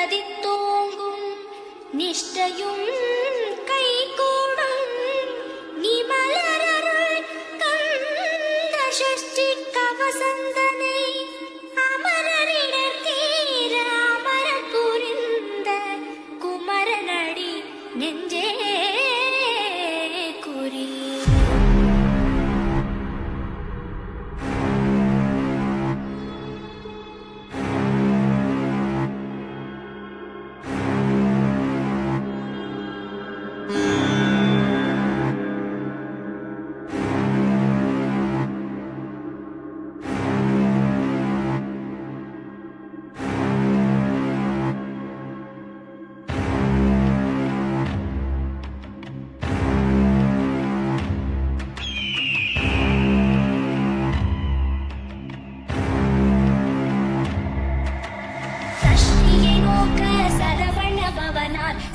மதித்தோங்கும் நிஷ்டையும் கைகூடும் நிமலரருள் கந்த சஷ்டி கவசந்தனை அமரரிடர் தீர அமர புரிந்த குமரனடி நெஞ்சே குறி.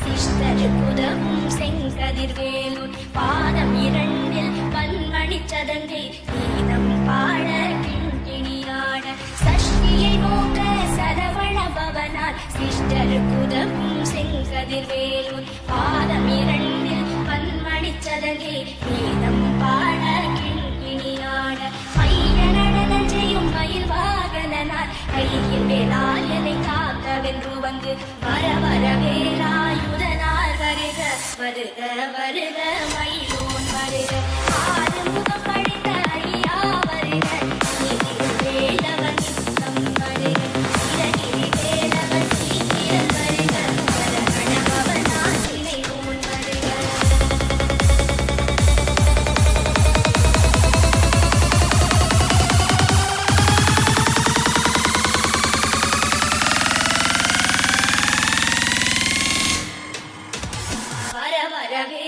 சிஷ்டருக்குதவும் செங்கதிர்வேலூர் பாதம் இரண்டில் பன்மணி சதங்கை கீதம் பாட கிண்கிணியாட சஷ்டியை நோக்க சரவண பவனார் சிஷ்டருக்குதவும் செங்கதிர்வேலூர் பாதம் இரண்டில் பன்மணி சதங்கை கீதம் பாட கிண்கிணியாட மைய நடனம் செய்யும் மயில் வாகனார் கையில் வேளாயனை காக்க வென்று வந்து வர வர வேலாயுதனார் வருக வருக வருக மயிலோன் வருக ஆறு முகம் படைத்த ஐயா வருக வேலவன் நித்தம் வருக இரகிரி வேலவன் சீக்கிரம் வருக வரகண பவனார் இணைவோன் வருக.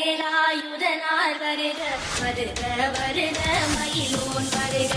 வேலாயுதனார் வருக வருக வருக மயிலோன் வருக